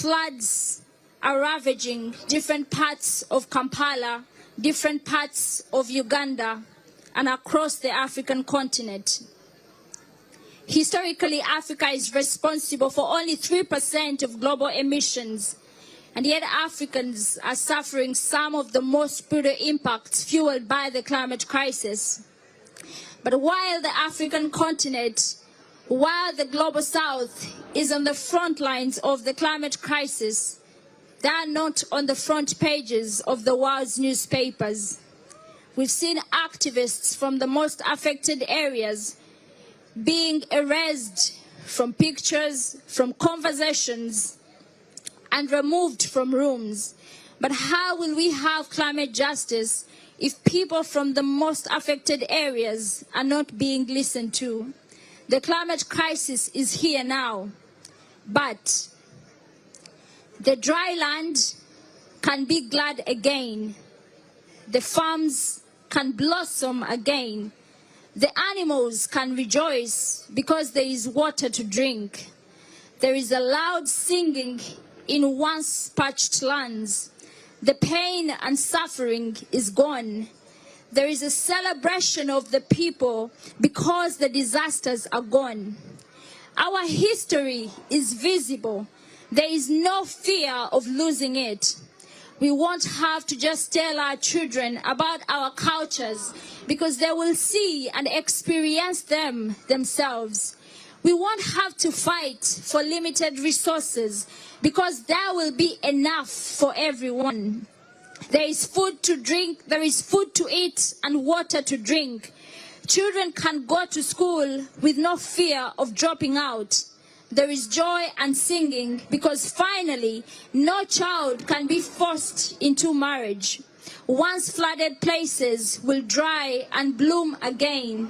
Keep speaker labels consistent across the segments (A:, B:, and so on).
A: floods are ravaging different parts of Kampala, different parts of Uganda, and across the African continent. Historically, Africa is responsible for only 3% of global emissions, and yet Africans are suffering some of the most brutal impacts fueled by the climate crisis. But while the African continent, while the global south is on the front lines of the climate crisis, they are not on the front pages of the world's newspapers. We've seen activists from the most affected areas being erased from pictures, from conversations, and removed from rooms. But how will we have climate justice if people from the most affected areas are not being listened to? The climate crisis is here now, but the dry land can be glad again. The farms can blossom again. The animals can rejoice because there is water to drink. There is a loud singing in once parched lands. The pain and suffering is gone. There is a celebration of the people because the disasters are gone. Our history is visible. There is no fear of losing it. We won't have to just tell our children about our cultures because they will see and experience them themselves. We won't have to fight for limited resources because there will be enough for everyone. There is food to drink, there is food to eat and water to drink. Children can go to school with no fear of dropping out. There is joy and singing because finally no child can be forced into marriage. Once flooded places will dry and bloom again.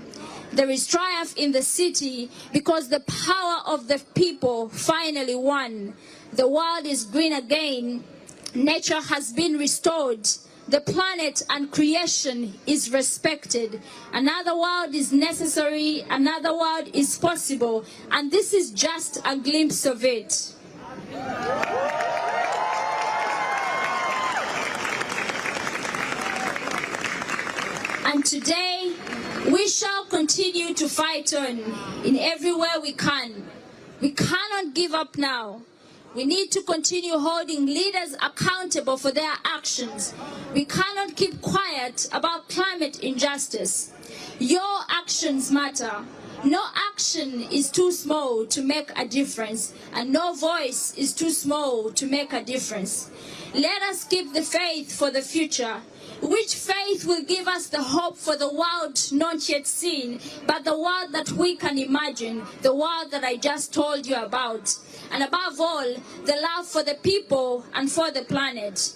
A: There is triumph in the city because the power of the people finally won. The world is green again. Nature has been restored. The planet and creation is respected. Another world is necessary, another world is possible, and this is just a glimpse of it. And today, we shall continue to fight on in everywhere we can. We cannot give up now. We need to continue holding leaders accountable for their actions. We cannot keep quiet about climate injustice. Your actions matter. No action is too small to make a difference, and no voice is too small to make a difference. Let us keep the faith for the future. Which faith will give us the hope for the world not yet seen, but the world that we can imagine, the world that I just told you about. And above all, the love for the people and for the planet.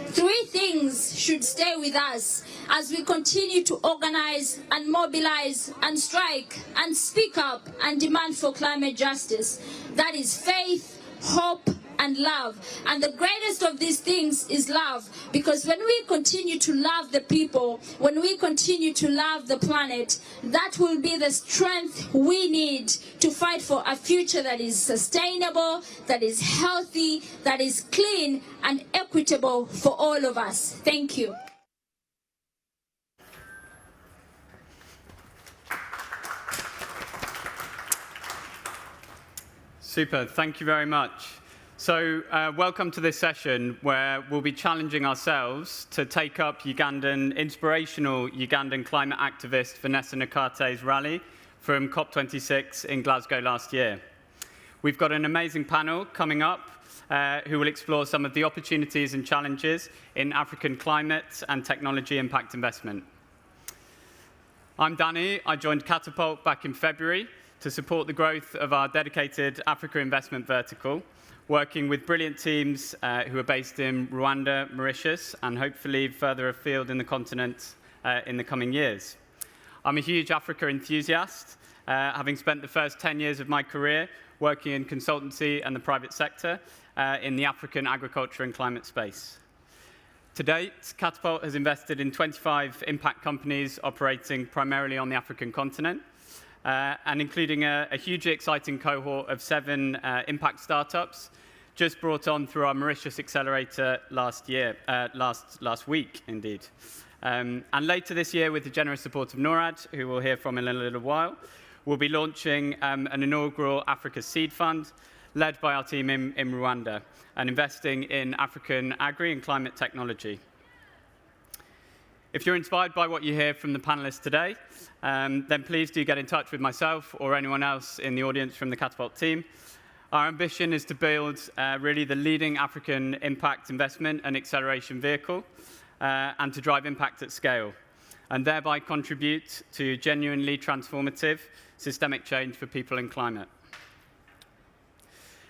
A: Three things should stay with us as we continue to organize and mobilize and strike and speak up and demand for climate justice. That is faith, hope, and love. And the greatest of these things is love, because when we continue to love the people, when we continue to love the planet, that will be the strength we need to fight for a future that is sustainable, that is healthy, that is clean and equitable for all of us. Thank you.
B: Super, thank you very much. So welcome to this session where we'll be challenging ourselves to take up inspirational Ugandan climate activist Vanessa Nakate's rally from COP26 in Glasgow last year. We've got an amazing panel coming up who will explore some of the opportunities and challenges in African climate and technology impact investment. I'm Danny. I joined Catapult back in February to support the growth of our dedicated Africa investment vertical, working with brilliant teams who are based in Rwanda, Mauritius, and hopefully further afield in the continent in the coming years. I'm a huge Africa enthusiast, having spent the first 10 years of my career working in consultancy and the private sector in the African agriculture and climate space. To date, Catapult has invested in 25 impact companies operating primarily on the African continent, and including a hugely exciting cohort of 7 impact startups just brought on through our Mauritius Accelerator last week, indeed. And later this year, with the generous support of NORAD, who we'll hear from in a little while, we'll be launching an inaugural Africa Seed Fund, led by our team in Rwanda, and investing in African agri and climate technology. If you're inspired by what you hear from the panelists today, then please do get in touch with myself or anyone else in the audience from the Catapult team. Our ambition is to build really the leading African impact investment and acceleration vehicle, and to drive impact at scale, and thereby contribute to genuinely transformative systemic change for people and climate.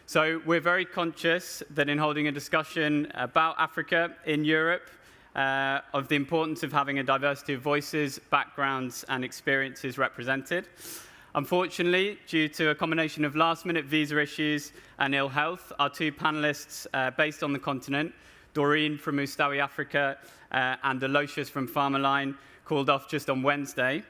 B: So we're very conscious that in holding a discussion about Africa in Europe, of the importance of having a diversity of voices, backgrounds, and experiences represented. Unfortunately, due to a combination of last-minute visa issues and ill health, our two panelists based on the continent, Doreen from Ustawi Africa and Aloysius from Farmerline, called off just on Wednesday.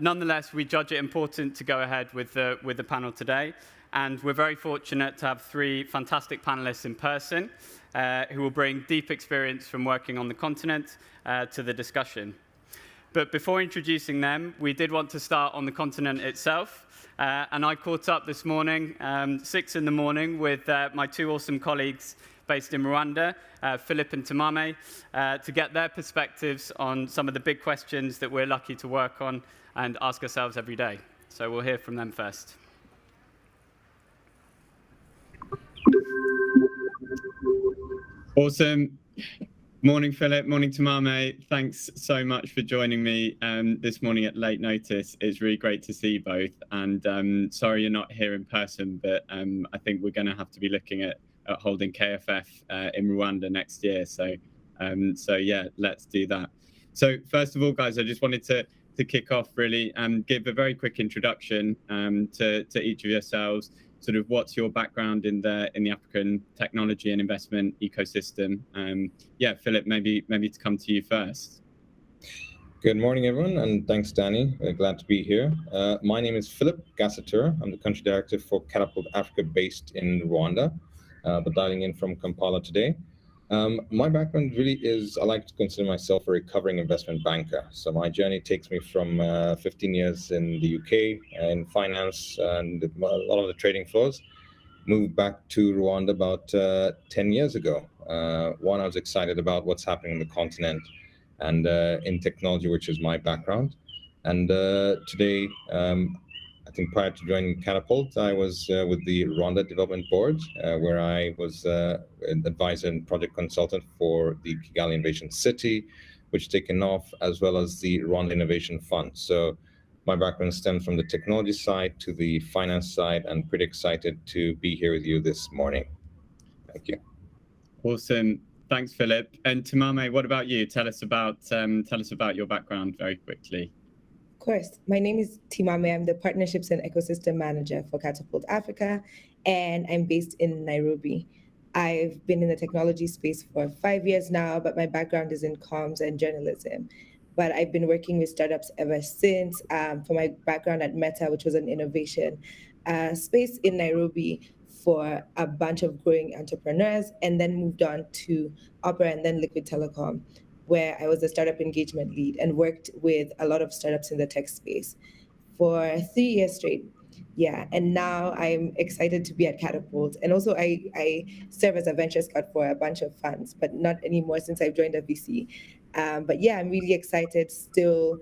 B: Nonetheless, we judge it important to go ahead with the panel today. And we're very fortunate to have three fantastic panelists in person who will bring deep experience from working on the continent to the discussion. But before introducing them, we did want to start on the continent itself. And I caught up this morning, 6 in the morning, with my two awesome colleagues based in Rwanda, Philip and Timame, to get their perspectives on some of the big questions that we're lucky to work on and ask ourselves every day. So we'll hear from them first.
C: Awesome. Morning, Philip. Morning, Timame. Thanks so much for joining me this morning at late notice. It's really great to see you both. And sorry you're not here in person, but I think we're going to have to be looking at holding KFF in Rwanda next year. So yeah, let's do that. So first of all, guys, I just wanted to kick off really and give a very quick introduction to each of yourselves. Sort of what's your background in the African technology and investment ecosystem? Yeah, Philip, maybe to come to you first.
D: Good morning, everyone, and thanks, Danny. Glad to be here. My name is Philip Gassatur. I'm the country director for Catapult Africa based in Rwanda, but dialing in from Kampala today. My background really is, I like to consider myself a recovering investment banker. So my journey takes me from 15 years in the UK in finance and a lot of the trading floors. Moved back to Rwanda about 10 years ago. One, I was excited about what's happening on the continent and in technology, which is my background. And today, I think prior to joining Catapult, I was with the Rwanda Development Board, where I was an advisor and project consultant for the Kigali Innovation City, which taken off, as well as the Rwanda Innovation Fund. So my background stems from the technology side to the finance side, and pretty excited to be here with you this morning. Thank you.
C: Awesome. Thanks, Philip. And Timame, what about you? Tell us about your background very quickly.
E: Of course. My name is Timame. I'm the Partnerships and Ecosystem Manager for Catapult Africa, and I'm based in Nairobi. I've been in the technology space for 5 years now, but my background is in comms and journalism. But I've been working with startups ever since. For my background at Meta, which was an innovation space in Nairobi for a bunch of growing entrepreneurs, and then moved on to Opera and then Liquid Telecom, where I was a startup engagement lead and worked with a lot of startups in the tech space for 3 years straight. Yeah, and now I'm excited to be at Catapult. And also I serve as a venture scout for a bunch of funds, but not anymore since I've joined a VC. But yeah, I'm really excited, still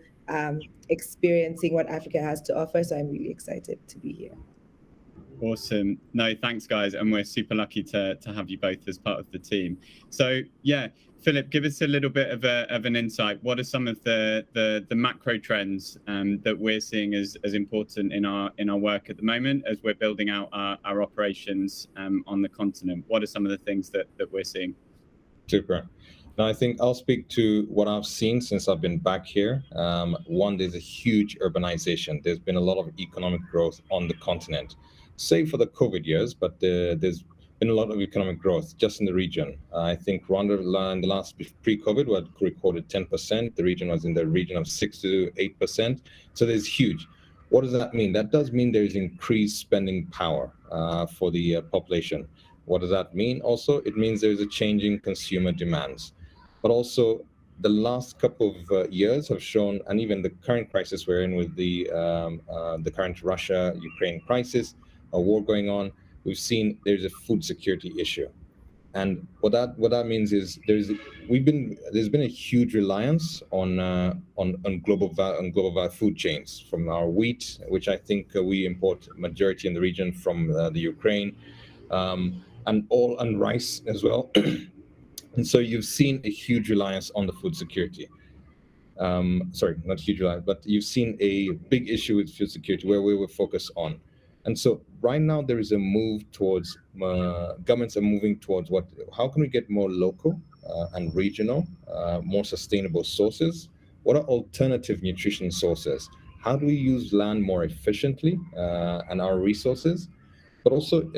E: experiencing what Africa has to offer. So I'm really excited to be here.
C: Awesome. No, thanks, guys. And we're super lucky to have you both as part of the team. So yeah, Philip, give us a little bit of an insight. What are some of the macro trends that we're seeing as important in our work at the moment as we're building out our operations on the continent? What are some of the things that we're seeing?
D: Super. Now, I think I'll speak to what I've seen since I've been back here. One, there's a huge urbanization. There's been a lot of economic growth on the continent, save for the COVID years, but there's been a lot of economic growth just in the region. I think Rwanda in the last pre-COVID had recorded 10%. The region was in the region of 6 to 8%. So there's huge. What does that mean? That does mean there's increased spending power for the population. What does that mean? Also, it means there's a change in consumer demands, but also the last couple of years have shown, and even the current crisis we're in with the current Russia-Ukraine crisis, a war going on, we've seen there's a food security issue. And what that means is there's been a huge reliance on global food chains, from our wheat, which I think we import majority in the region from the Ukraine, and rice as well. And so you've seen a huge reliance on the food security. Sorry, not huge reliance, but you've seen a big issue with food security where we were focused on. And so right now there is a move towards, governments are moving towards how can we get more local and regional, more sustainable sources? What are alternative nutrition sources? How do we use land more efficiently and our resources? But also,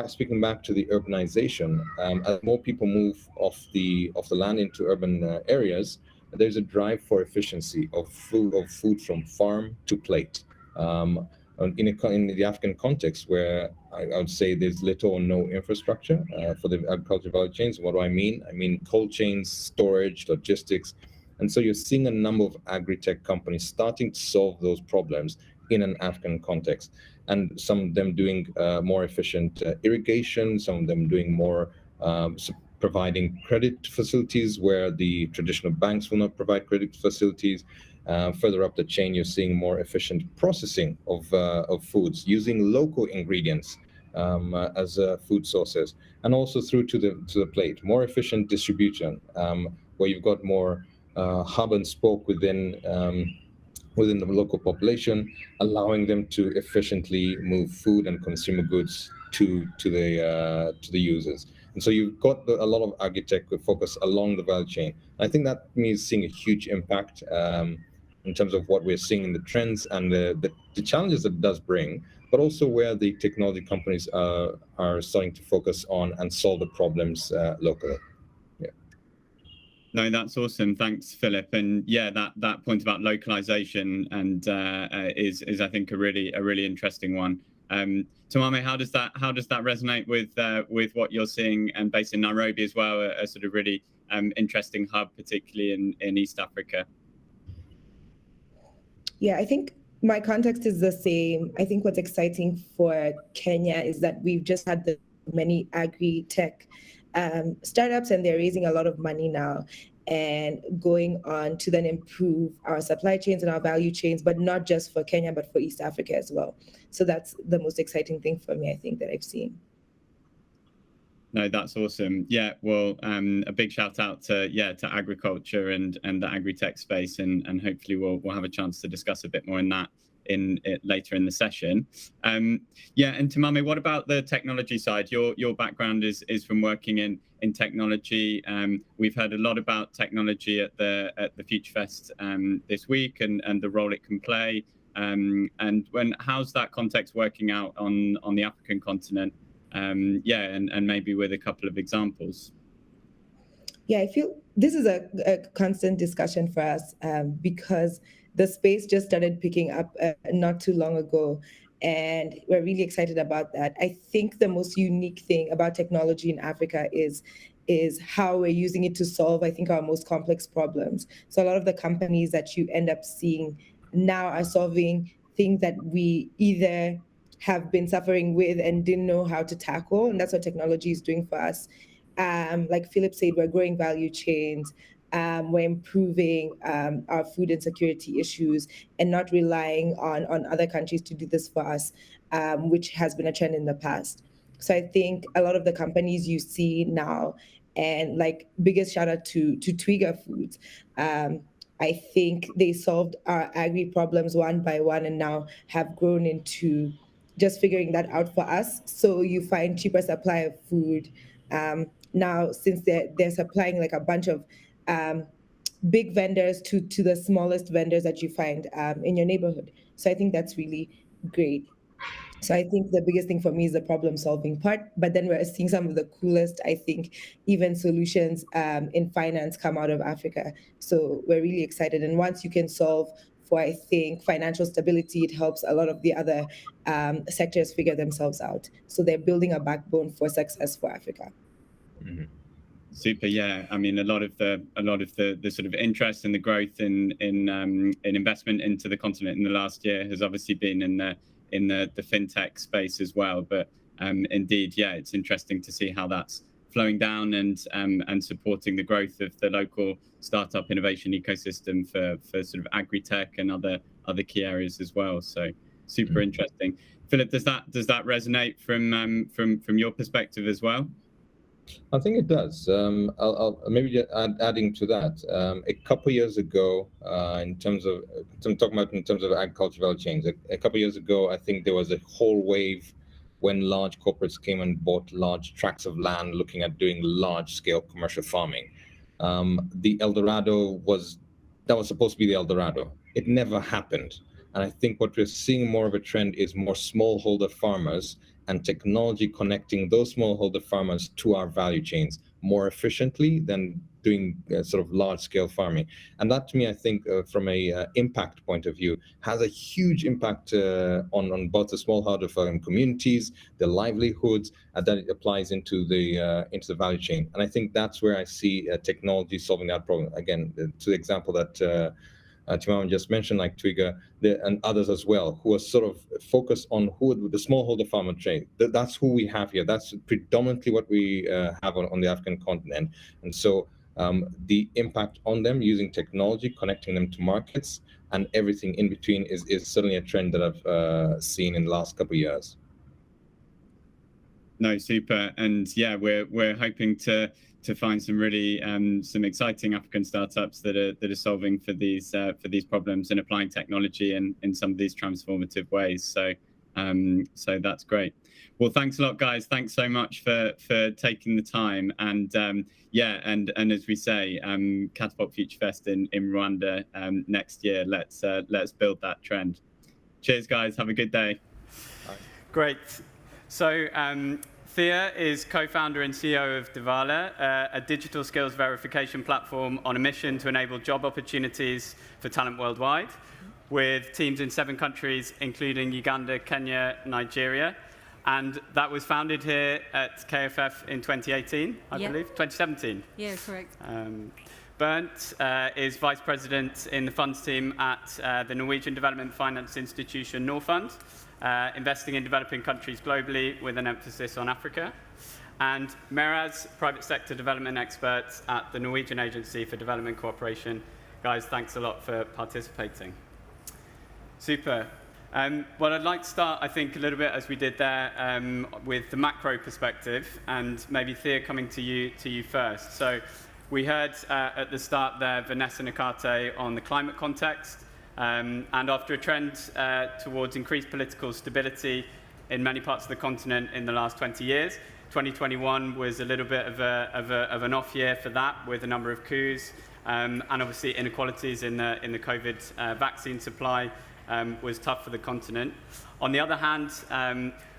D: speaking back to the urbanization, as more people move off the land into urban areas, there's a drive for efficiency of food from farm to plate. In the African context, where I would say there's little or no infrastructure for the agricultural value chains. What do I mean? I mean cold chains, storage, logistics. And so you're seeing a number of agri-tech companies starting to solve those problems in an African context. And some of them doing more efficient irrigation, some of them doing more providing credit facilities where the traditional banks will not provide credit facilities. Further up the chain, you're seeing more efficient processing of foods using local ingredients as food sources, and also through to the plate. More efficient distribution, where you've got more hub and spoke within the local population, allowing them to efficiently move food and consumer goods to the users. And so you've got a lot of agri-tech focus along the value chain. I think that means seeing a huge impact in terms of what we're seeing in the trends and the challenges that it does bring, but also where the technology companies are starting to focus on and solve the problems locally. Yeah.
C: No, that's awesome. Thanks, Philip. And yeah, that point about localization and is I think a really interesting one. Themame, how does that resonate with what you're seeing, and based in Nairobi as well, a sort of really interesting hub, particularly in East Africa?
E: Yeah, I think my context is the same. I think what's exciting for Kenya is that we've just had the many agri-tech startups, and they're raising a lot of money now and going on to then improve our supply chains and our value chains, but not just for Kenya, but for East Africa as well. So that's the most exciting thing for me, I think, that I've seen.
C: No, that's awesome. Yeah, well, a big shout out to agriculture and the agri-tech space, and hopefully we'll have a chance to discuss a bit more in that later in the session. Yeah, and Themame, what about the technology side? Your background is from working in technology. We've heard a lot about technology at the Future Fest this week and the role it can play. And how's that context working out on the African continent? Yeah, and maybe with a couple of examples.
E: Yeah, I feel this is a constant discussion for us because the space just started picking up not too long ago, and we're really excited about that. I think the most unique thing about technology in Africa is how we're using it to solve, I think, our most complex problems. So a lot of the companies that you end up seeing now are solving things that we either have been suffering with and didn't know how to tackle, and that's what technology is doing for us. Like Philip said, we're growing value chains, we're improving our food insecurity issues and not relying on other countries to do this for us, which has been a trend in the past. So I think a lot of the companies you see now, and like biggest shout out to Twiga Foods, I think they solved our agri problems one by one and now have grown into just figuring that out for us. So you find cheaper supply of food now, since they're supplying like a bunch of big vendors to the smallest vendors that you find in your neighborhood. So I think that's really great. So I think the biggest thing for me is the problem solving part, but then we're seeing some of the coolest, I think, even solutions in finance come out of Africa. So we're really excited. And once you can solve for, I think, financial stability. It helps a lot of the other sectors figure themselves out. So they're building a backbone for success for Africa.
D: Mhm.
C: Super. Yeah. I mean, a lot of the sort of interest and the growth in investment into the continent in the last year has obviously been in the fintech space as well. But indeed, yeah, it's interesting to see how that's flowing down and supporting the growth of the local startup innovation ecosystem for sort of agri-tech and other key areas as well. So super interesting. Philip, does that resonate from your perspective as well?
D: I think it does. I'll maybe just adding to that. A couple years ago, in terms of I'm talking about in terms of agricultural chains, a couple years ago, I think there was a whole wave when large corporates came and bought large tracts of land, looking at doing large-scale commercial farming. The Eldorado was supposed to be the Eldorado. It never happened. And I think what we're seeing more of a trend is more smallholder farmers and technology connecting those smallholder farmers to our value chains more efficiently than doing sort of large-scale farming. And that, to me, I think, from a impact point of view, has a huge impact on both the smallholder farming communities, their livelihoods, and then it applies into the value chain. And I think that's where I see technology solving that problem. Again, to the example that Timama just mentioned, like Twiga and others as well, who are sort of focused on the smallholder farmer trade. That's who we have here. That's predominantly what we have on the African continent. And so the impact on them using technology, connecting them to markets, and everything in between is certainly a trend that I've seen in the last couple of years.
C: No, super. And yeah, we're hoping to find some really some exciting African startups that are solving for these problems and applying technology in some of these transformative ways. So that's great. Well, thanks a lot, guys. Thanks so much for taking the time. And and as we say, Catapult Future Fest in Rwanda next year. Let's build that trend. Cheers, guys. Have a good day.
B: Great. So Thea is co-founder and CEO of Divala, a digital skills verification platform on a mission to enable job opportunities for talent worldwide, with teams in 7 countries, including Uganda, Kenya, Nigeria. And that was founded here at KFF in 2018, I believe, 2017.
F: Yeah, correct.
B: Bernd is vice president in the funds team at the Norwegian development finance institution Norfund, investing in developing countries globally with an emphasis on Africa. And Meraz, private sector development expert at the Norwegian Agency for Development Cooperation. Guys, thanks a lot for participating. Super. Well, I'd like to start, I think, a little bit as we did there with the macro perspective, and maybe Thea coming to you first. So we heard at the start there Vanessa Nakate on the climate context. And after a trend towards increased political stability in many parts of the continent in the last 20 years, 2021 was a little bit of an off year for that, with a number of coups, and obviously inequalities in the COVID vaccine supply was tough for the continent. On the other hand,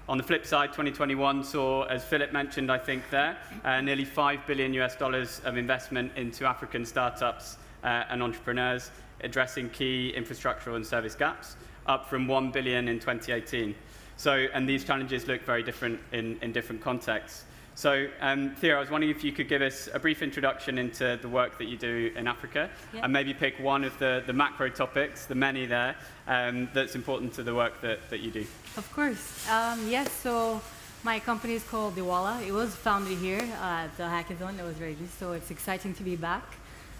B: on the flip side, 2021 saw, as Philip mentioned, I think there, nearly $5 billion of investment into African startups and entrepreneurs, addressing key infrastructural and service gaps, up from $1 billion in 2018. So, and these challenges look very different in different contexts. So, Thea, I was wondering if you could give us a brief introduction into the work that you do in Africa, and maybe pick one of the macro topics, the many there, that's important to the work that you do.
F: Of course. Yes, so my company is called Divala. It was founded here at the hackathon that was very good, so it's exciting to be back.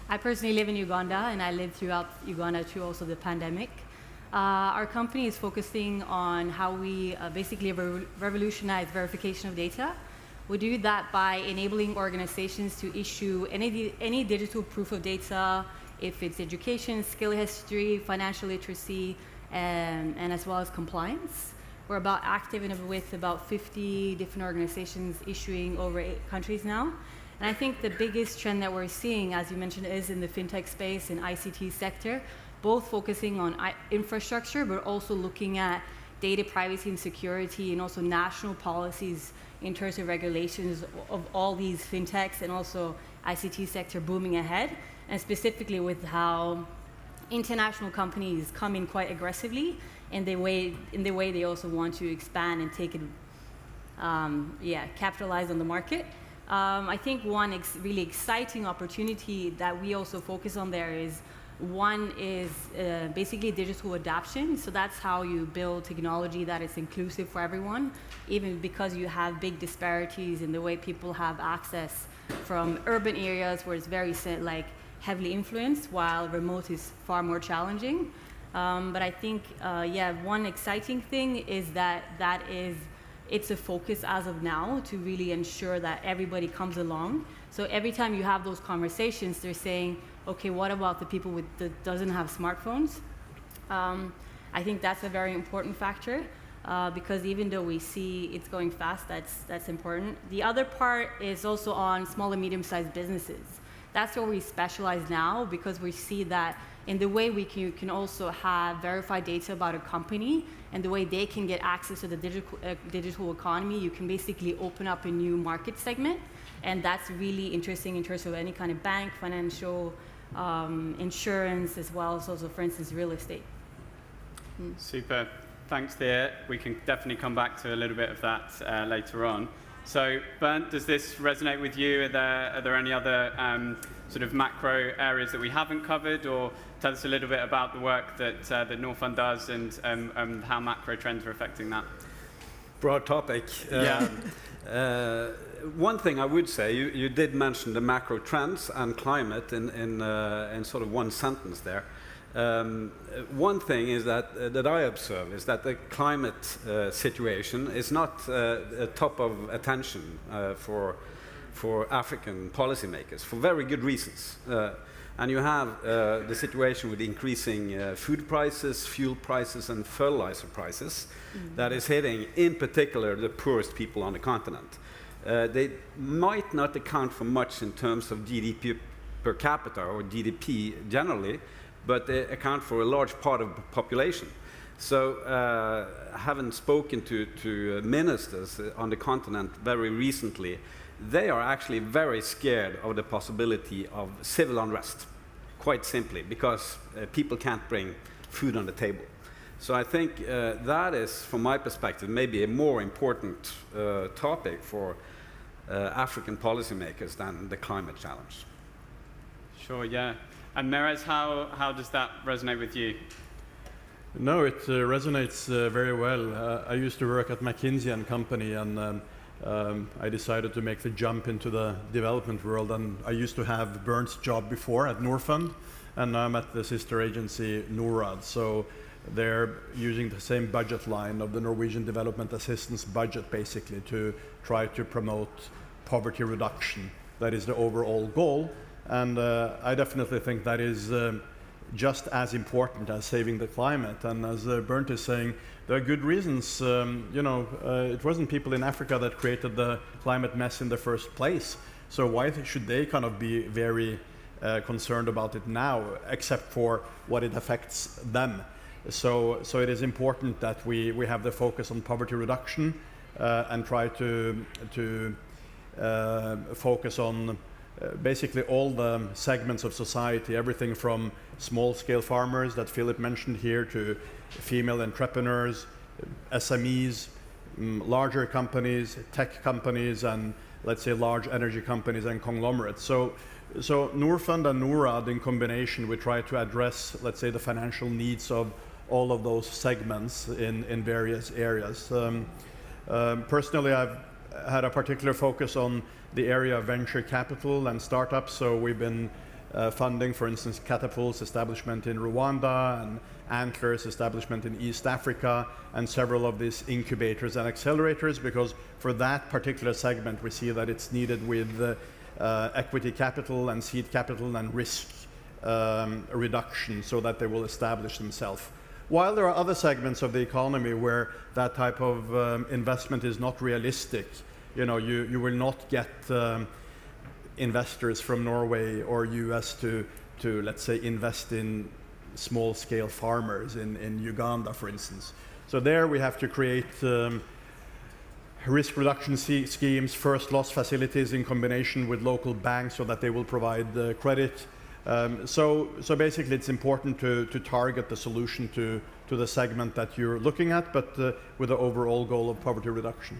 F: I personally live in Uganda, and I lived throughout Uganda through also the pandemic. Our company is focusing on how we basically revolutionize verification of data. We do that by enabling organizations to issue any digital proof of data, if it's education, skill history, financial literacy, and as well as compliance. We're active with about 50 different organizations issuing over 8 countries now. And I think the biggest trend that we're seeing, as you mentioned, is in the fintech space and ICT sector, both focusing on infrastructure, but also looking at data privacy and security, and also national policies in terms of regulations of all these fintechs and also ICT sector booming ahead, and specifically with how international companies come in quite aggressively in the way they also want to expand and take it, capitalize on the market. I think one really exciting opportunity that we also focus on there is basically digital adoption. So that's how you build technology that is inclusive for everyone, even because you have big disparities in the way people have access from urban areas where it's very heavily influenced, while remote is far more challenging. But I think, one exciting thing is that it's a focus as of now to really ensure that everybody comes along. So every time you have those conversations, they're saying, okay, what about the people that doesn't have smartphones? I think that's a very important factor because even though we see it's going fast, that's important. The other part is also on small and medium-sized businesses. That's where we specialize now because we see that in the way you can also have verified data about a company and the way they can get access to the digital economy, you can basically open up a new market segment. And that's really interesting in terms of any kind of bank, financial, insurance, as well as also, for instance, real estate.
B: Super. Thanks, Thea. We can definitely come back to a little bit of that later on. So, Bernd, does this resonate with you? Are there any other sort of macro areas that we haven't covered, or tell us a little bit about the work that Norfund does and how macro trends are affecting that?
G: Broad topic. One thing I would say, you did mention the macro trends and climate in sort of one sentence there. One thing is that I observe is that the climate situation is not a top of attention for African policymakers for very good reasons. And you have the situation with increasing food prices, fuel prices, and fertilizer prices that is hitting, in particular, the poorest people on the continent. They might not account for much in terms of GDP per capita or GDP generally, but they account for a large part of the population. So having spoken to ministers on the continent very recently, they are actually very scared of the possibility of civil unrest, quite simply, because people can't bring food on the table. So I think that is, from my perspective, maybe a more important topic for African policymakers than the climate challenge.
B: Sure, yeah. And Mehrez, how does that resonate with you?
H: No, it resonates very well. I used to work at McKinsey & Company, and I decided to make the jump into the development world. And I used to have Bernd's job before at Norfund, and now I'm at the sister agency Norad. So they're using the same budget line of the Norwegian Development Assistance budget, basically, to try to promote poverty reduction. That is the overall goal. And I definitely think that is just as important as saving the climate. And as Bernd is saying, there are good reasons. It wasn't people in Africa that created the climate mess in the first place. So why should they kind of be very concerned about it now, except for what it affects them? So it is important that we have the focus on poverty reduction and try to focus on basically all the segments of society, everything from small-scale farmers that Philip mentioned here to female entrepreneurs, SMEs, larger companies, tech companies, and let's say large energy companies and conglomerates. So Norfund and Norad in combination, we try to address, let's say, the financial needs of all of those segments in various areas. Personally, I've had a particular focus on the area of venture capital and startups. So we've been funding, for instance, Catapult's establishment in Rwanda and Antler's establishment in East Africa, and several of these incubators and accelerators, because for that particular segment, we see that it's needed with equity capital and seed capital and risk reduction so that they will establish themselves. While there are other segments of the economy where that type of investment is not realistic, you will not get investors from Norway or US to let's say invest in small-scale farmers in Uganda, for instance. So there we have to create risk reduction schemes, first loss facilities in combination with local banks so that they will provide credit. So basically, it's important to target the solution to the segment that you're looking at, but with the overall goal of poverty reduction.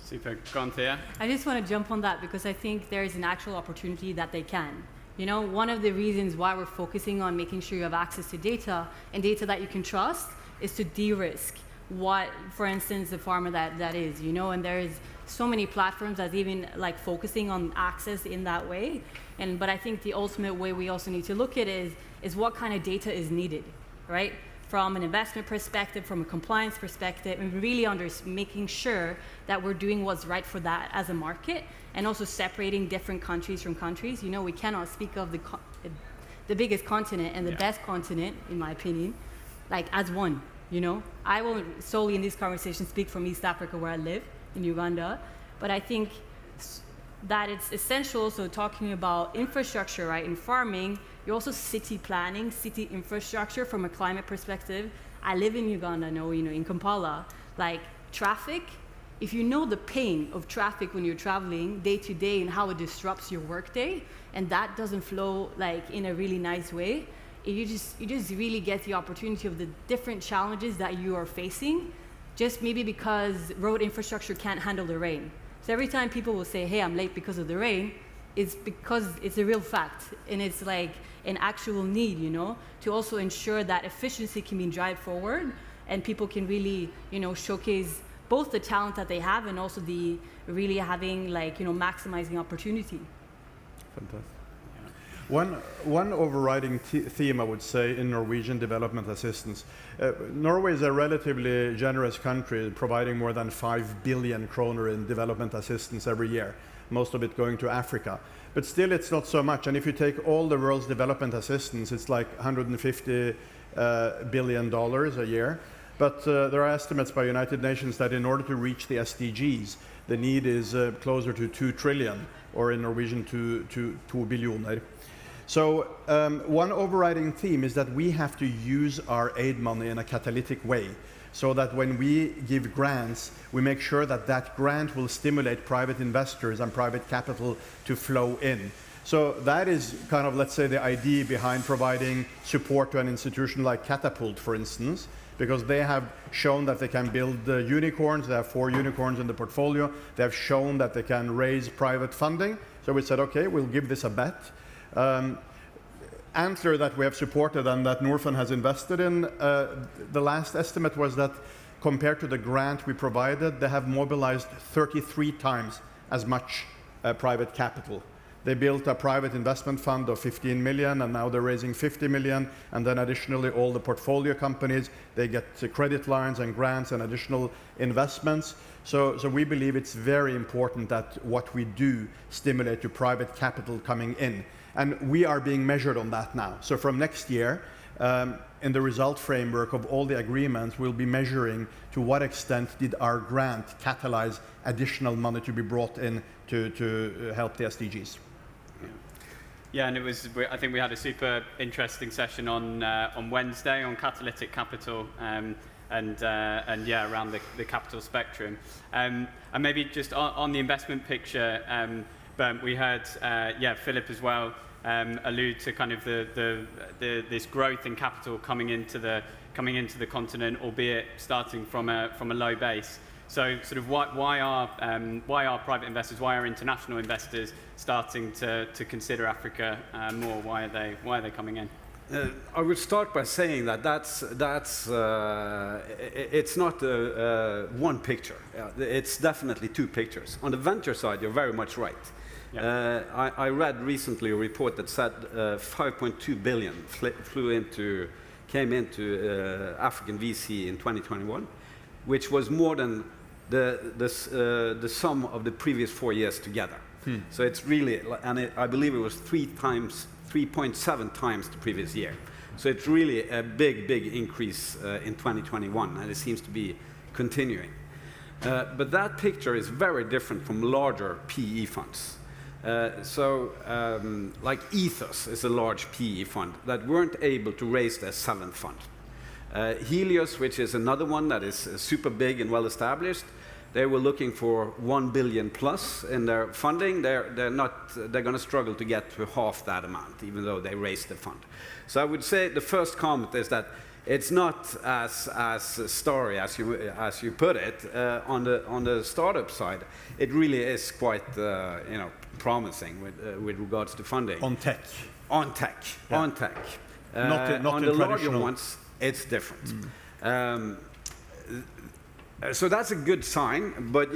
B: Super. Go on, Thea.
F: I just want to jump on that because I think there is an actual opportunity that they can. You know, one of the reasons why we're focusing on making sure you have access to data and data that you can trust is to de-risk what, for instance, the farmer that is, you know, and there is so many platforms that's even like focusing on access in that way. But I think the ultimate way we also need to look at it is what kind of data is needed, right? From an investment perspective, from a compliance perspective, and really making sure that we're doing what's right for that as a market, and also separating different countries from countries. You know, we cannot speak of the biggest continent and the best continent, in my opinion, like as one, you know. I will solely in this conversation speak from East Africa, where I live, in Uganda, but I think that it's essential. So talking about infrastructure, right, in farming, you're also city planning, city infrastructure from a climate perspective. I live in Uganda, in Kampala, like traffic. If you know the pain of traffic when you're traveling day to day and how it disrupts your workday, and that doesn't flow like in a really nice way, you just really get the opportunity of the different challenges that you are facing, just maybe because road infrastructure can't handle the rain. So every time people will say, hey, I'm late because of the rain, it's because it's a real fact, and it's like an actual need, you know, to also ensure that efficiency can be driven forward and people can really, showcase both the talent that they have and also the really having maximizing opportunity.
H: Fantastic. One overriding theme, I would say, in Norwegian development assistance. Norway is a relatively generous country, providing more than 5 billion kroner in development assistance every year, most of it going to Africa. But still, it's not so much. And if you take all the world's development assistance, it's like $150 billion a year. But there are estimates by United Nations that in order to reach the SDGs, the need is closer to 2 trillion, or in Norwegian, 2 billioner. So one overriding theme is that we have to use our aid money in a catalytic way, so that when we give grants, we make sure that that grant will stimulate private investors and private capital to flow in. So that is kind of, let's say, the idea behind providing support to an institution like Catapult, for instance, because they have shown that they can build unicorns. They have 4 unicorns in the portfolio. They have shown that they can raise private funding. So we said, okay, we'll give this a bet. Antler that we have supported and that Norfund has invested in, the last estimate was that compared to the grant we provided, they have mobilized 33 times as much private capital. They built a private investment fund of 15 million, and now they're raising 50 million. And then additionally, all the portfolio companies, they get credit lines and grants and additional investments. So we believe it's very important that what we do stimulate to private capital coming in. And we are being measured on that now. So from next year, in the result framework of all the agreements, we'll be measuring to what extent did our grant catalyze additional money to be brought in to help the SDGs.
B: Yeah, and I think we had a super interesting session on Wednesday on catalytic capital and around the capital spectrum. And maybe just on the investment picture, but we heard Philip as well allude to kind of this growth in capital coming into the continent, albeit starting from a low base. So sort of why are private investors, why are international investors starting to consider Africa more? Why are they coming in?
G: I would start by saying that it's not one picture. It's definitely 2 pictures. On the venture side, you're very much right. Yeah. I read recently a report that said 5.2 billion came into African VC in 2021, which was more than the sum of the previous 4 years together. So it's really, and I believe it was 3.7 times the previous year. So it's really a big increase in 2021, and it seems to be continuing. But that picture is very different from larger PE funds. Like Ethos is a large PE fund that weren't able to raise their 7th fund. Helios, which is another one that is super big and well established, they were looking for 1 billion plus in their funding. They're going to struggle to get to half that amount, even though they raised the fund. So I would say the first comment is that it's not as starry as you put it. On the startup side, it really is quite promising with regards to funding.
H: On tech.
G: On tech.
H: Yeah.
G: On tech.
H: Not
G: on
H: in
G: the larger
H: traditional
G: ones, it's different. So that's a good sign, but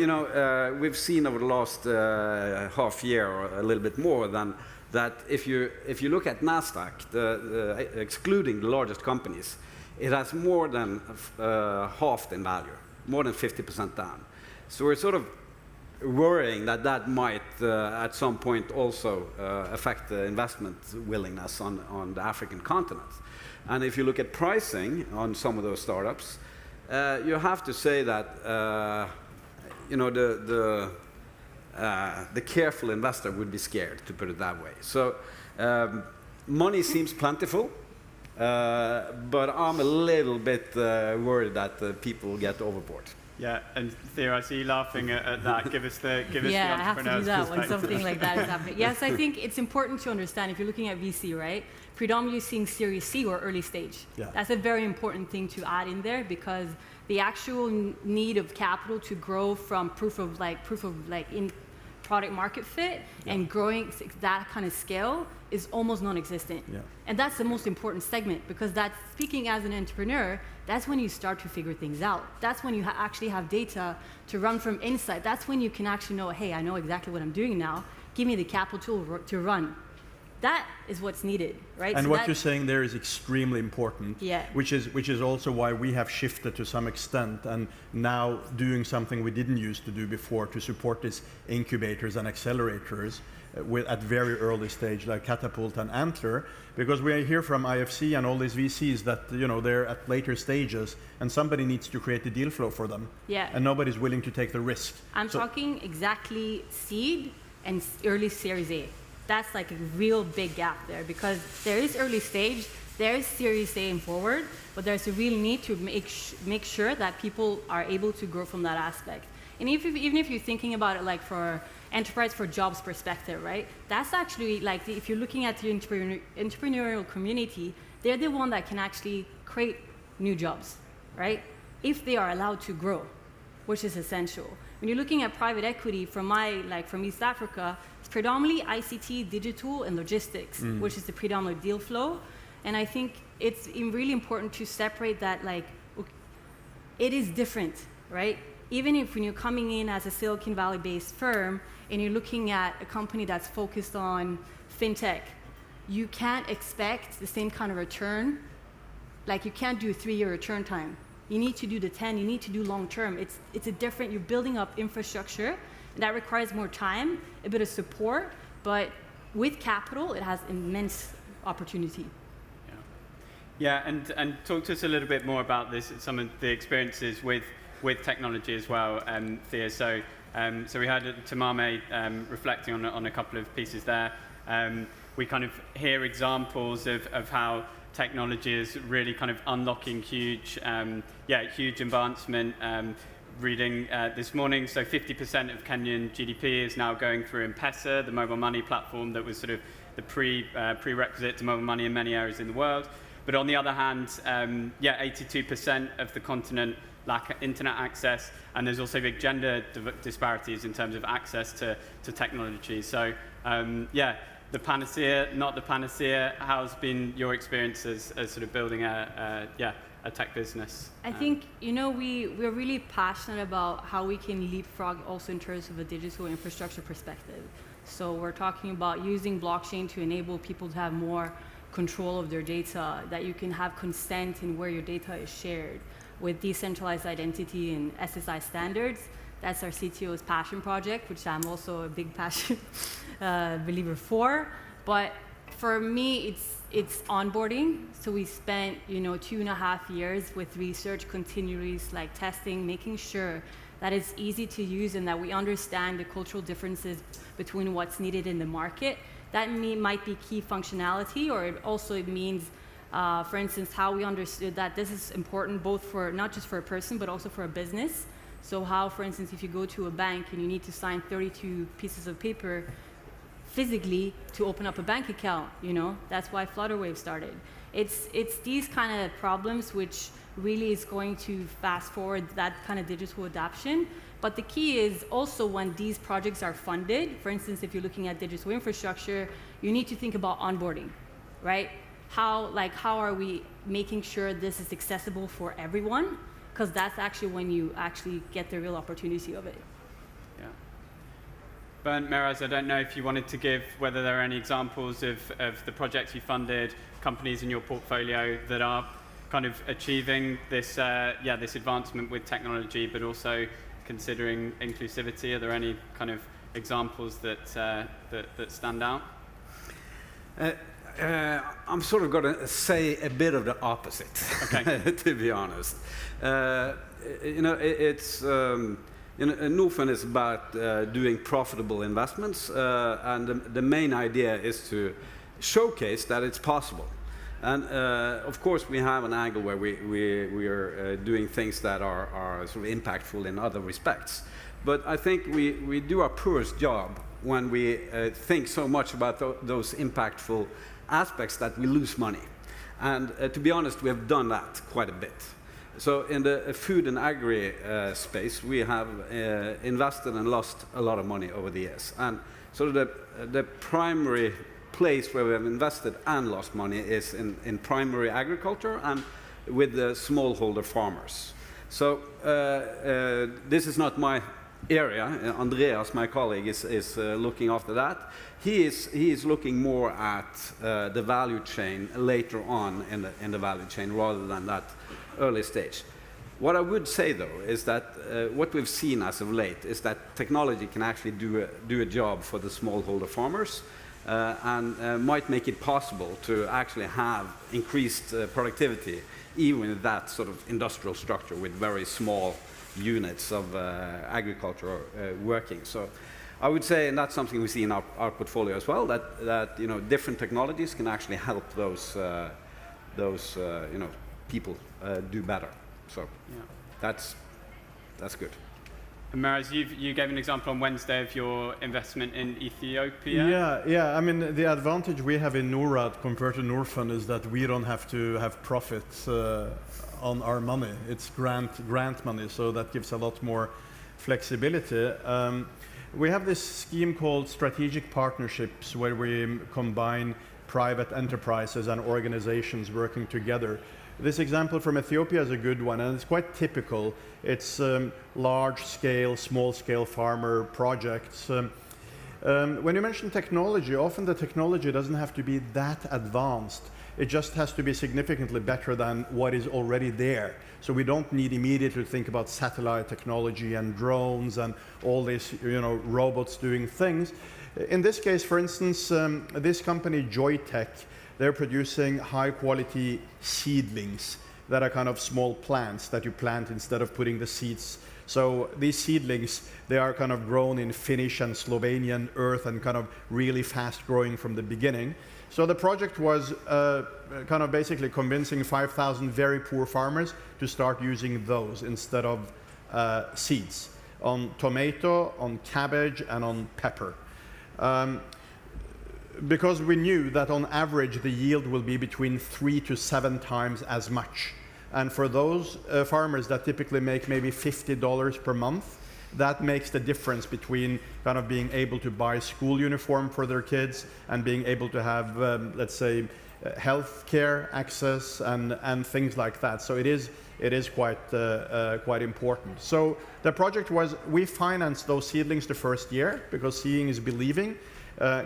G: we've seen over the last half year or a little bit more than that. If you look at Nasdaq, excluding the largest companies, it has more than halved in value, more than 50% down. So we're sort of worrying that might at some point also affect the investment willingness on the African continent. And if you look at pricing on some of those startups, you have to say that the careful investor would be scared, to put it that way. So money seems plentiful, but I'm a little bit worried that people get overboard.
B: Yeah, and Theo, I see you laughing at that. Give us the entrepreneur's
F: I have to do that when
B: perspective.
F: something like that is happening. Yes, I think it's important to understand, if you're looking at VC, right, predominantly seeing Series C or early stage.
H: Yeah.
F: That's a very important thing to add in there, because the actual need of capital to grow from proof of in product market fit and growing that kind of scale is almost non-existent.
H: Yeah.
F: And that's the most important segment, because that's, speaking as an entrepreneur, that's when you start to figure things out. That's when you actually have data to run from insight. That's when you can actually know, hey, I know exactly what I'm doing now. Give me the capital to run. That is what's needed, right?
H: And
F: so
H: what you're saying there is extremely important,
F: Yeah.
H: which is also why we have shifted to some extent and now doing something we didn't used to do before to support these incubators and accelerators at very early stage, like Catapult and Antler, because we hear from IFC and all these VCs that they're at later stages and somebody needs to create the deal flow for them.
F: Yeah.
H: And nobody's willing to take the risk.
F: I'm talking exactly seed and early Series A. That's like a real big gap there, because there is early stage, there is Series A and forward, but there's a real need to make sure that people are able to grow from that aspect. And even if you're thinking about it like for enterprise for jobs perspective, right? That's actually like, if you're looking at the entrepreneurial community, they're the one that can actually create new jobs, right? If they are allowed to grow, which is essential. When you're looking at private equity from East Africa, it's predominantly ICT, digital, and logistics, which is the predominant deal flow. And I think it's really important to separate that, it is different, right? Even if when you're coming in as a Silicon Valley-based firm and you're looking at a company that's focused on fintech, you can't expect the same kind of return. Like, you can't do a 3-year return time. You need to do the 10, you need to do long term. It's a different, you're building up infrastructure, and that requires more time, a bit of support, but with capital, it has immense opportunity.
B: Yeah, and talk to us a little bit more about this, some of the experiences with technology as well, Thea. So we heard Tamame reflecting on a couple of pieces there. We kind of hear examples of how technology is really kind of unlocking huge advancement. Reading this morning, so 50% of Kenyan GDP is now going through M-Pesa, the mobile money platform that was sort of the prerequisite to mobile money in many areas in the world. But on the other hand, 82% of the continent lack internet access, and there's also big gender disparities in terms of access to technology. So the panacea, not the panacea. How's been your experience as sort of building a tech business?
F: I think, we're really passionate about how we can leapfrog also in terms of a digital infrastructure perspective. So we're talking about using blockchain to enable people to have more control of their data, that you can have consent in where your data is shared with decentralized identity and SSI standards. That's our CTO's passion project, which I'm also a big passion believer for. But for me, it's onboarding. So we spent 2.5 years with research, continually testing, making sure that it's easy to use and that we understand the cultural differences between what's needed in the market. That might be key functionality, or it means, for instance, how we understood that this is important both for not just for a person but also for a business. So how, for instance, if you go to a bank and you need to sign 32 pieces of paper physically to open up a bank account, that's why Flutterwave started. It's these kind of problems which really is going to fast forward that kind of digital adoption. But the key is also when these projects are funded, for instance, if you're looking at digital infrastructure, you need to think about onboarding, right? How are we making sure this is accessible for everyone? Because that's actually when you actually get the real opportunity of it.
B: Yeah. Bernd, Meraz, I don't know if you wanted to give whether there are any examples of the projects you funded, companies in your portfolio that are kind of achieving this, this advancement with technology, but also considering inclusivity. Are there any kind of examples that stand out?
G: I'm sort of going to say a bit of the opposite,
B: okay.
G: to be honest. Norfund is about doing profitable investments, and the main idea is to showcase that it's possible. And of course, we have an angle where we are doing things that are sort of impactful in other respects. But I think we do our poorest job when we think so much about those impactful aspects that we lose money. And to be honest, we have done that quite a bit. So in the food and agri space, we have invested and lost a lot of money over the years. And sort of the primary place where we have invested and lost money is in primary agriculture and with the smallholder farmers. So this is not my area. Andreas, my colleague, is looking after that. He is looking more at the value chain later on in the value chain rather than that early stage. What I would say, though, is that what we've seen as of late is that technology can actually do a job for the smallholder farmers and might make it possible to actually have increased productivity even in that sort of industrial structure with very small units of agriculture working. So I would say, and that's something we see in our portfolio as well, that different technologies can actually help those people do better. So yeah, that's good.
B: And Meraz, you gave an example on Wednesday of your investment in Ethiopia.
H: Yeah. I mean, the advantage we have in Norad compared to Norfund is that we don't have to have profits on our money. It's grant money, so that gives a lot more flexibility. We have this scheme called strategic partnerships where we combine private enterprises and organizations working together. This example from Ethiopia is a good one, and it's quite typical. It's large-scale, small-scale farmer projects. When you mention technology, often the technology doesn't have to be that advanced. It just has to be significantly better than what is already there. So we don't need immediately to think about satellite technology and drones and all these, robots doing things. In this case, for instance, this company, Joytech, they're producing high-quality seedlings that are kind of small plants that you plant instead of putting the seeds. So these seedlings, they are kind of grown in Finnish and Slovenian earth and kind of really fast-growing from the beginning. So the project was kind of basically convincing 5,000 very poor farmers to start using those instead of seeds on tomato, on cabbage, and on pepper. Because we knew that on average the yield will be between 3 to 7 times as much. And for those farmers that typically make maybe $50 per month, that makes the difference between kind of being able to buy school uniform for their kids and being able to have, let's say, health care access and things like that. So it is quite important. So the project was, we financed those seedlings the first year because seeing is believing.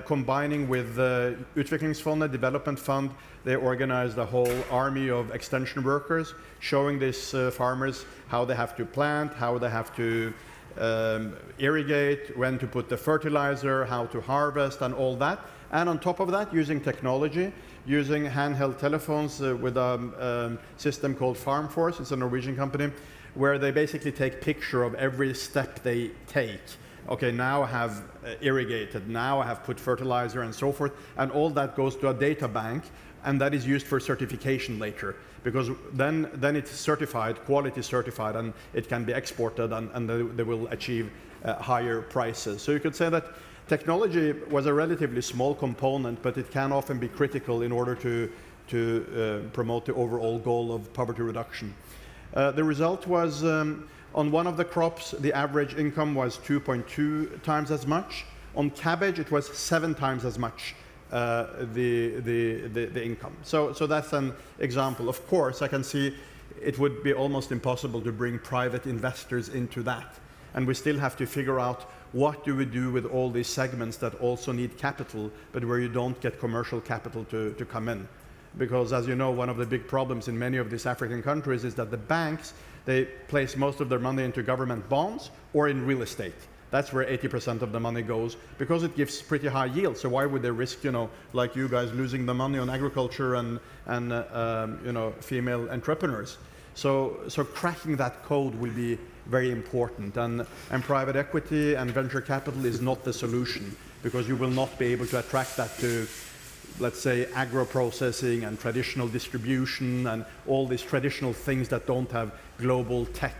H: Combining with the Utviklingsfondet Development Fund, they organized a whole army of extension workers showing these farmers how they have to plant, how they have to irrigate, when to put the fertilizer, how to harvest, and all that. And on top of that, using technology, using handheld telephones with a system called FarmForce, it's a Norwegian company, where they basically take picture of every step they take. okay, now I have irrigated, now I have put fertilizer and so forth, and all that goes to a data bank, and that is used for certification later, because then it's certified, quality certified, and it can be exported, and they will achieve higher prices. So you could say that technology was a relatively small component, but it can often be critical in order to promote the overall goal of poverty reduction. The result was, on one of the crops, the average income was 2.2 times as much. On cabbage, it was 7 times as much, the income. So that's an example. Of course, I can see it would be almost impossible to bring private investors into that. And we still have to figure out what do we do with all these segments that also need capital, but where you don't get commercial capital to come in. Because as you know, one of the big problems in many of these African countries is that the banks, they place most of their money into government bonds or in real estate. That's where 80% of the money goes, because it gives pretty high yield. So why would they risk, you know, like you guys, losing the money on agriculture and you know, female entrepreneurs? So cracking that code will be very important. And private equity and venture capital is not the solution, because you will not be able to attract that to, let's say, agro-processing and traditional distribution and all these traditional things that don't have global tech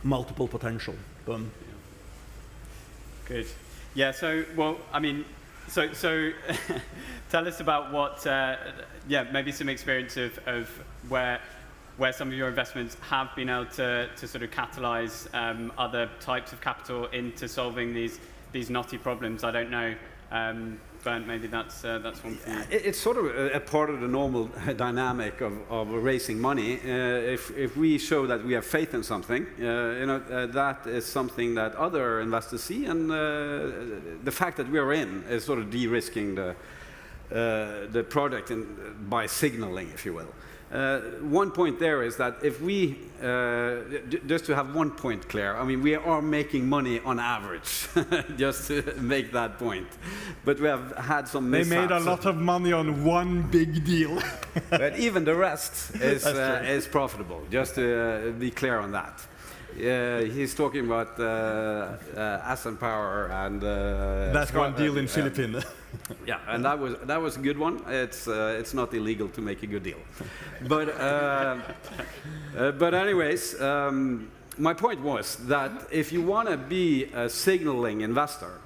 H: multiple potential.
B: Good. Yeah, so, well, I mean, so tell us about what, yeah, maybe some experience of where some of your investments have been able to sort of catalyze other types of capital into solving these knotty problems. I don't know. Bernd, maybe that's one for you.
G: It's sort of a part of the normal dynamic of raising money. If we show that we have faith in something, you know, that is something that other investors see, and the fact that we are in is sort of de-risking the product by signaling, if you will. One point there is that if we, just to have one point clear, I mean, we are making money on average, just to make that point. But we have had some mishaps.
H: They made a lot of money on one big deal.
G: But even the rest is profitable, just to be clear on that. He's talking about Ascent Power and
H: that's one deal in Philippines.
G: Yeah, and that was a good one. It's not illegal to make a good deal, but anyways, my point was that if you want to be a signaling investor,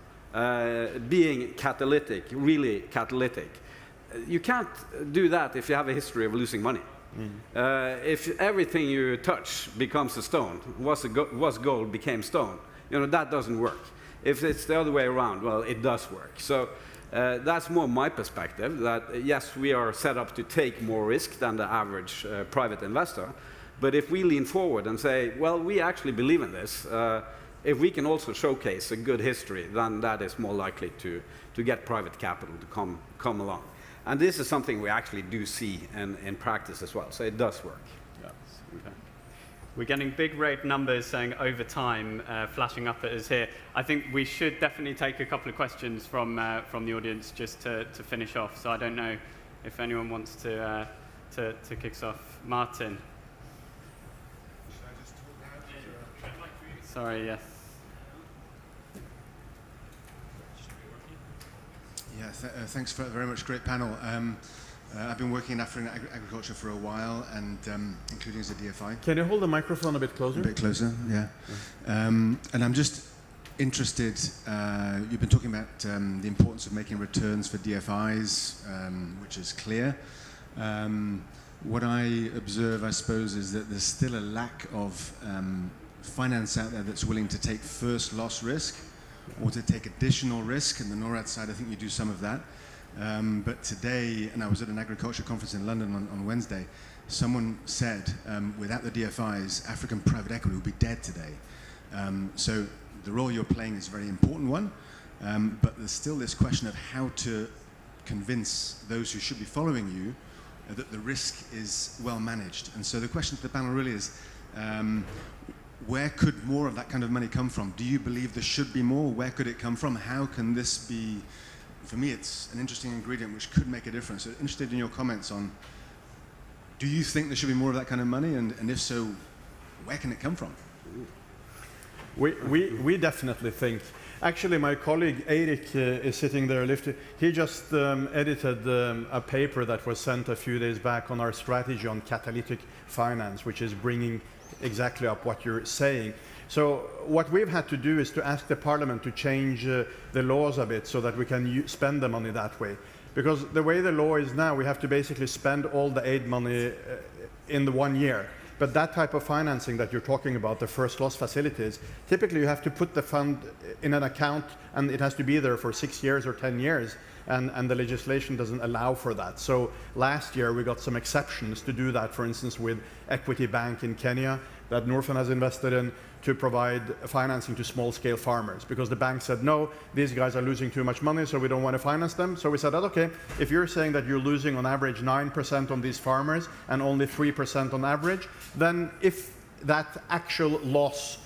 G: being catalytic, really catalytic, you can't do that if you have a history of losing money. If everything you touch becomes a stone, was gold became stone, you know, that doesn't work. If it's the other way around, well, it does work. So that's more my perspective, that yes, we are set up to take more risk than the average private investor, but if we lean forward and say, well, we actually believe in this, if we can also showcase a good history, then that is more likely to get private capital to come along. And this is something we actually do see in practice as well, so it does work.
B: Yes. Okay. We're getting big rate numbers saying over time flashing up at us here. I think we should definitely take a couple of questions from the audience just to finish off. So I don't know if anyone wants to kick us off. Martin.
I: Should I just talk now?
B: Sorry, yes.
I: Yeah, thanks very much. Great panel. I've been working in African agriculture for a while, and including as a DFI.
H: Can you hold the microphone a bit closer?
I: A bit closer, yeah. And I'm just interested, you've been talking about the importance of making returns for DFIs, which is clear. What I observe, I suppose, is that there's still a lack of finance out there that's willing to take first loss risk or to take additional risk. And the NORAD side, I think you do some of that. But today, and I was at an agriculture conference in London on Wednesday, someone said, without the DFIs, African private equity would be dead today. So the role you're playing is a very important one, but there's still this question of how to convince those who should be following you that the risk is well managed. And so the question to the panel really is, where could more of that kind of money come from? Do you believe there should be more? Where could it come from? How can this be? For me, it's an interesting ingredient which could make a difference. So interested in your comments on, do you think there should be more of that kind of money? And if so, where can it come from?
H: we definitely think. Actually, my colleague Eirik is sitting there. He just edited a paper that was sent a few days back on our strategy on catalytic finance, which is bringing exactly up what you're saying. So what we've had to do is to ask the parliament to change the laws a bit so that we can spend the money that way. Because the way the law is now, we have to basically spend all the aid money in the 1 year. But that type of financing that you're talking about, the first loss facilities, typically you have to put the fund in an account and it has to be there for 6 years or 10 years. And the legislation doesn't allow for that. So last year we got some exceptions to do that, for instance, with Equity Bank in Kenya that Norfund has invested in to provide financing to small-scale farmers, because the bank said, no, these guys are losing too much money, so we don't want to finance them. So we said, okay, if you're saying that you're losing on average 9% on these farmers and only 3% on average, then if that actual loss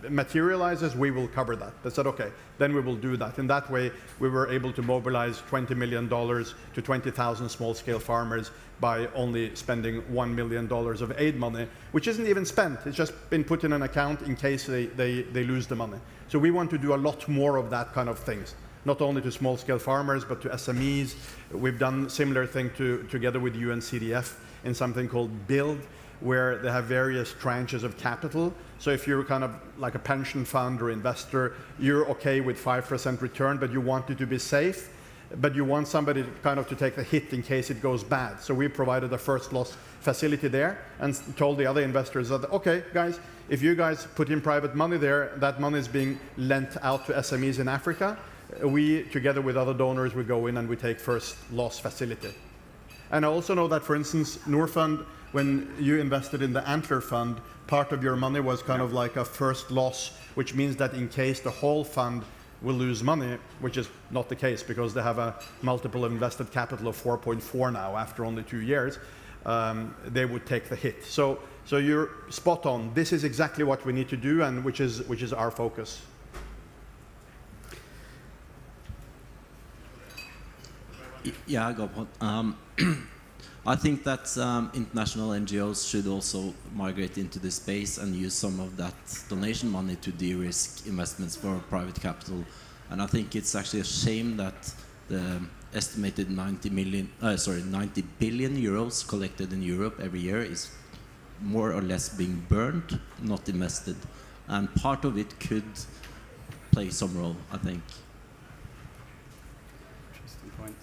H: materializes, we will cover that. They said, okay, then we will do that. In that way, we were able to mobilize $20 million to 20,000 small-scale farmers by only spending $1 million of aid money, which isn't even spent. It's just been put in an account in case they lose the money. So we want to do a lot more of that kind of things, not only to small-scale farmers, but to SMEs. We've done similar thing together with UNCDF in something called BUILD, where they have various tranches of capital. So if you're kind of like a pension fund or investor, you're okay with 5% return, but you want it to be safe, but you want somebody kind of to take the hit in case it goes bad. So we provided a first loss facility there and told the other investors that, okay, guys, if you guys put in private money there, that money is being lent out to SMEs in Africa. We, together with other donors, we go in and we take first loss facility. And I also know that, for instance, Norfund, when you invested in the Antler Fund, part of your money was kind of like a first loss, which means that in case the whole fund will lose money, which is not the case because they have a multiple invested capital of 4.4 now after only 2 years, they would take the hit. So you're spot on. This is exactly what we need to do, and which is our focus.
J: Yeah, I got one. I think that international NGOs should also migrate into this space and use some of that donation money to de-risk investments for private capital. And I think it's actually a shame that the estimated 90 billion euros collected in Europe every year is more or less being burned, not invested. And part of it could play some role, I think.
B: Interesting point.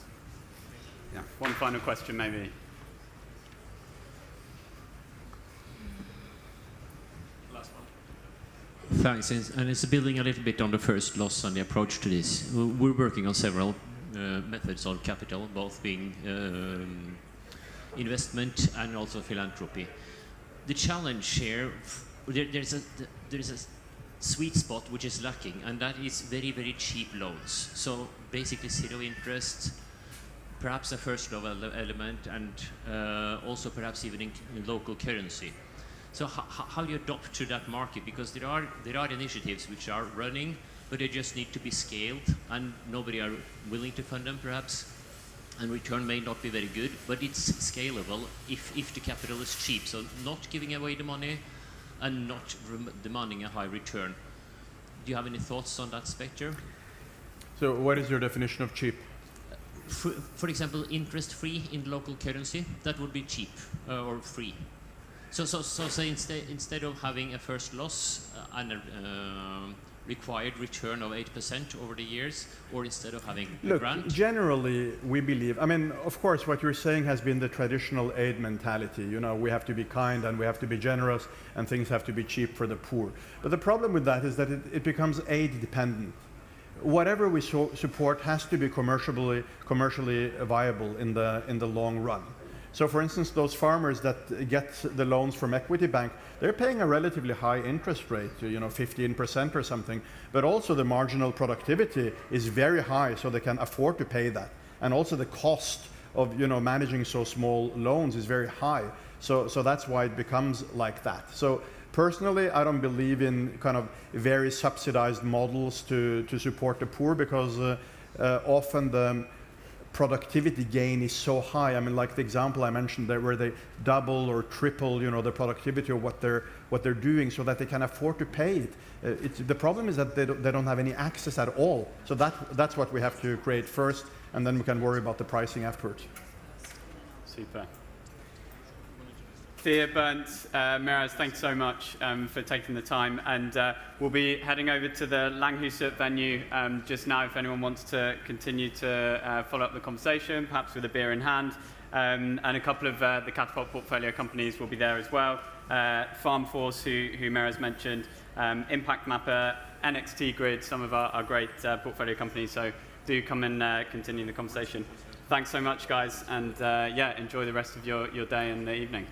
B: Yeah, one final question maybe.
K: Thanks, and it's building a little bit on the first loss and the approach to this. We're working on several methods of capital, both being investment and also philanthropy. The challenge here, there is a sweet spot which is lacking, and that is very, very cheap loans. So basically zero interest, perhaps a first low element, and also perhaps even in local currency. So how do you adapt to that market? Because there are initiatives which are running, but they just need to be scaled, and nobody are willing to fund them perhaps, and return may not be very good, but it's scalable if the capital is cheap. So not giving away the money and not demanding a high return. Do you have any thoughts on that spectrum?
H: So what is your definition of cheap?
K: For example, interest-free in local currency, that would be cheap or free. So say instead of having a first loss and a required return of 8% over the years, or instead of having a grant?
H: Generally, we believe, I mean, of course, what you're saying has been the traditional aid mentality. You know, we have to be kind and we have to be generous and things have to be cheap for the poor. But the problem with that is that it becomes aid dependent. Whatever we support has to be commercially viable in the long run. So for instance, those farmers that get the loans from Equity Bank, they're paying a relatively high interest rate, 15% or something, but also the marginal productivity is very high, so they can afford to pay that. And also the cost of managing so small loans is very high. So that's why it becomes like that. So personally, I don't believe in kind of very subsidized models to support the poor, because often the productivity gain is so high. I mean, like the example I mentioned there, where they double or triple, you know, the productivity of what they're doing, so that they can afford to pay it. The problem is that they don't have any access at all. So that's what we have to create first, and then we can worry about the pricing afterwards.
B: Super. Thea, Bernd, Miraz, thanks so much for taking the time. And we'll be heading over to the Langhuset venue just now if anyone wants to continue to follow up the conversation, perhaps with a beer in hand. And a couple of the Catapult portfolio companies will be there as well. FarmForce, who Miraz mentioned, Impact Mapper, NXT Grid, some of our great portfolio companies. So do come and continue the conversation. Thanks so much, guys. And yeah, enjoy the rest of your day and the evening.